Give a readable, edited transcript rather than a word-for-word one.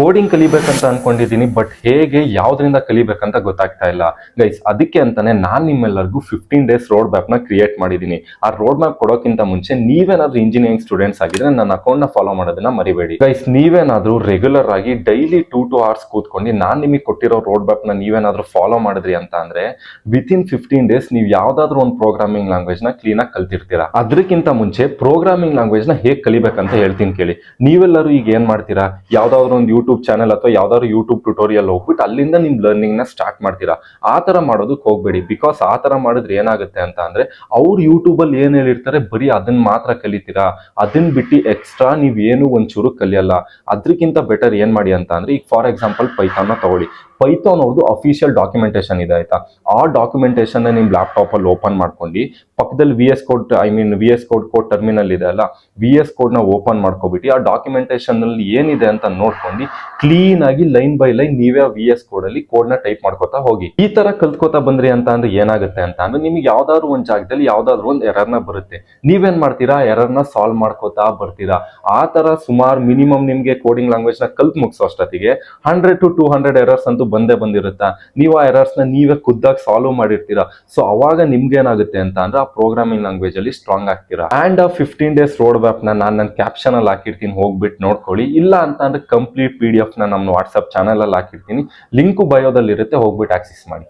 Coding ಕಲಿಬೇಕಂತ ಅನ್ಕೊಂಡಿದ್ದೀನಿ, but ಹೇಗೆ ಯಾವ್ದ್ರಿಂದ ಕಲಿಬೇಕಂತ ಗೊತ್ತಾಗ್ತಾ ಇಲ್ಲ ಗೈಸ್. ಅದಕ್ಕೆ ಅಂತಾನೆ ನಾನ್ ನಿಮ್ಮೆಲ್ಲರಿಗೂ 15 ಡೇಸ್ ರೋಡ್ ಮ್ಯಾಪ್ ನ ಕ್ರಿಯೇಟ್ ಮಾಡಿದೀನಿ. ಆ ರೋಡ್ ಮ್ಯಾಪ್ ಕೊಡೋಕ್ಕಿಂತ ಮುಂಚೆ ನೀವೇನಾದ್ರೂ ಇಂಜಿನಿಯರಿಂಗ್ ಸ್ಟೂಡೆಂಟ್ಸ್ ಆಗಿದ್ರೆ ನನ್ನ ಅಕೌಂಟ್ ನ ಫಾಲೋ ಮಾಡೋದನ್ನ ಮರಿಬೇಡಿ ಗೈಸ್. ನೀವೇನಾದ್ರೂ ರೆಗ್ಯುಲರ್ ಆಗಿ ಡೈಲಿ 2 to 2 hours ಕೂತ್ಕೊಂಡು ನಾನ್ ನಿಮಗೆ ಕೊಟ್ಟಿರೋ ರೋಡ್ ಮ್ಯಾಪ್ ನ ನೀವೇನಾದ್ರೂ ಫಾಲೋ ಮಾಡಿದ್ರಿ ಅಂತ ಅಂದ್ರೆ ವಿತಿನ್ 15 ಡೇಸ್ ನೀವು ಯಾವ್ದಾದ್ರು ಒಂದು ಪ್ರೋಗ್ರಾಮಿಂಗ್ ಲ್ಯಾಂಗ್ವೇಜ್ ನ ಕ್ಲೀನ್ ಆಗಿ ಕಲ್ತಿರ್ತೀರಾ. ಅದಕ್ಕಿಂತ ಮುಂಚೆ ಪ್ರೋಗ್ರಾಮಿಂಗ್ ಲ್ಯಾಂಗ್ವೇಜ್ ನ ಹೇಗೆ ಕಲಿಬೇಕಂತ ಹೇಳ್ತೀನಿ ಕೇಳಿ. ನೀವೆಲ್ಲರೂ ಈಗ ಏನ್ ಮಾಡ್ತೀರಾ, ಯಾವ್ದಾದ್ರು ಒಂದು ಯೂಟ್ಯೂಬ್ ಚಾನಲ್ ಅಥವಾ ಯಾವ್ದಾದ್ರು ಯೂಟ್ಯೂಬ್ ಟ್ಯುಟೋರಿಯಲ್ ಹೋಗ್ಬಿಟ್ಟು ಅಲ್ಲಿಂದ ನಿಮ್ ಲರ್ನಿಂಗ್ ನ ಸ್ಟಾರ್ಟ್ ಮಾಡ್ತೀರಾ. ಆ ತರ ಮಾಡೋದಕ್ಕೆ ಹೋಗ್ಬೇಡಿ. ಬಿಕಾಸ್ ಆ ತರ ಮಾಡಿದ್ರೆ ಏನಾಗುತ್ತೆ ಅಂತ ಅಂದ್ರೆ ಅವ್ರು ಯೂಟ್ಯೂಬ್ ಅಲ್ಲಿ ಏನ್ ಹೇಳಿರ್ತಾರೆ ಬರೀ ಅದನ್ನ ಮಾತ್ರ ಕಲಿತೀರಾ. ಅದನ್ನ ಬಿಟ್ಟು ಎಕ್ಸ್ಟ್ರಾ ನೀವ್ ಏನು ಒಂಚೂರು ಕಲಿಯಲ್ಲ. ಅದಕ್ಕಿಂತ ಬೆಟರ್ ಏನ್ ಮಾಡಿ ಅಂತ ಅಂದ್ರೆ, ಈಗ ಫಾರ್ ಎಕ್ಸಾಂಪಲ್ ಪೈಥಾನ್ ನ ತಗೊಳ್ಳಿ. ಪೈಥಾನ್ ಅವ್ರದ್ದು ಅಫಿಷಿಯಲ್ ಡಾಕ್ಯುಮೆಂಟೇಶನ್ ಇದೆ ಆಯ್ತಾ. ಆ ಡಾಕ್ಯುಮೆಂಟೇಶನ್ ನಿಮ್ ಲ್ಯಾಪ್ಟಾಪ್ ಅಲ್ಲಿ ಓಪನ್ ಮಾಡ್ಕೊಂಡು ಪಕ್ಕದಲ್ಲಿ ವಿ ಎಸ್ ಕೋಡ್ ಟರ್ಮಿನಲ್ ಇದೆ ಅಲ್ಲ, ವಿ ಎಸ್ ಕೋಡ್ ನ ಓಪನ್ ಮಾಡ್ಕೊಬಿಟ್ಟು ಆ ಡಾಕ್ಯುಮೆಂಟೇಶನ್ ಅಲ್ಲಿ ಏನಿದೆ ಅಂತ ನೋಡ್ಕೊಂಡು ಕ್ಲೀನ್ ಆಗಿ ಲೈನ್ ಬೈ ಲೈನ್ ನೀವೇ ವಿ ಎಸ್ ಕೋಡ್ ಅಲ್ಲಿ ಕೋಡ್ ನ ಟೈಪ್ ಮಾಡ್ಕೋತಾ ಹೋಗಿ. ಈ ತರ ಕಲ್ತ್ಕೋತಾ ಬಂದ್ರಿ ಅಂತ ಅಂದ್ರೆ ಏನಾಗುತ್ತೆ ಅಂತ ಅಂದ್ರೆ ನಿಮ್ಗೆ ಯಾವ್ದಾದ್ರು ಒಂದ್ ಜಾಗದಲ್ಲಿ ಯಾವ್ದಾದ್ರು ಒಂದು ಎರರ್ ನ ಬರುತ್ತೆ. ನೀವೇನ್ ಮಾಡ್ತೀರಾ, ಎರರ್ ನ ಸಾಲ್ವ್ ಮಾಡ್ಕೋತಾ ಬರ್ತೀರಾ. ಆ ತರ ಸುಮಾರು ಮಿನಿಮಮ್ ನಿಮ್ಗೆ ಕೋಡಿಂಗ್ ಲ್ಯಾಂಗ್ವೇಜ್ ನ ಕಲ್ತ್ ಮುಗಿಸೋ ಅಷ್ಟೊತ್ತಿಗೆ 100 to 200 ಎರರ್ಸ್ ಅಂತೂ ಬಂದೇ ಬಂದಿರುತ್ತಾ. ನೀವು ಆ ಎರರ್ಸ್ ನ ನೀವೇ ಖುದ್ದಾಗಿ ಸಾಲ್ವ್ ಮಾಡಿರ್ತೀರಾ. ಸೊ ಅವಾಗ ನಿಮ್ಗೆ ಏನಾಗುತ್ತೆ ಅಂತ ಅಂದ್ರೆ ಆ ಪ್ರೋಗ್ರಾಮಿಂಗ್ ಲ್ಯಾಂಗ್ವೇಜ್ ಅಲ್ಲಿ ಸ್ಟ್ರಾಂಗ್ ಆಗ್ತೀರಾ. ಅಂಡ್ 15 ಡೇಸ್ ರೋಡ್ ಮ್ಯಾಪ್ ನ ನಾನು ನನ್ನ ಕ್ಯಾಪ್ಷನ್ ಅಲ್ಲಿ ಹಾಕಿರ್ತೀನಿ, ಹೋಗ್ಬಿಟ್ಟು ನೋಡ್ಕೊಳ್ಳಿ. ಇಲ್ಲ ಅಂತ ಅಂದ್ರೆ ಕಂಪ್ಲೀಟ್ PDF ನ ನಮ್ಮ ವಾಟ್ಸ್ಆಪ್ ಚಾನಲ್ ಅಲ್ಲಿ ಹಾಕಿರ್ತೀನಿ, ಲಿಂಕ್ ಬಯೋದಲ್ಲಿ ಇರುತ್ತೆ, ಹೋಗ್ಬಿಟ್ಟು ಆಕ್ಸೆಸ್ ಮಾಡಿ.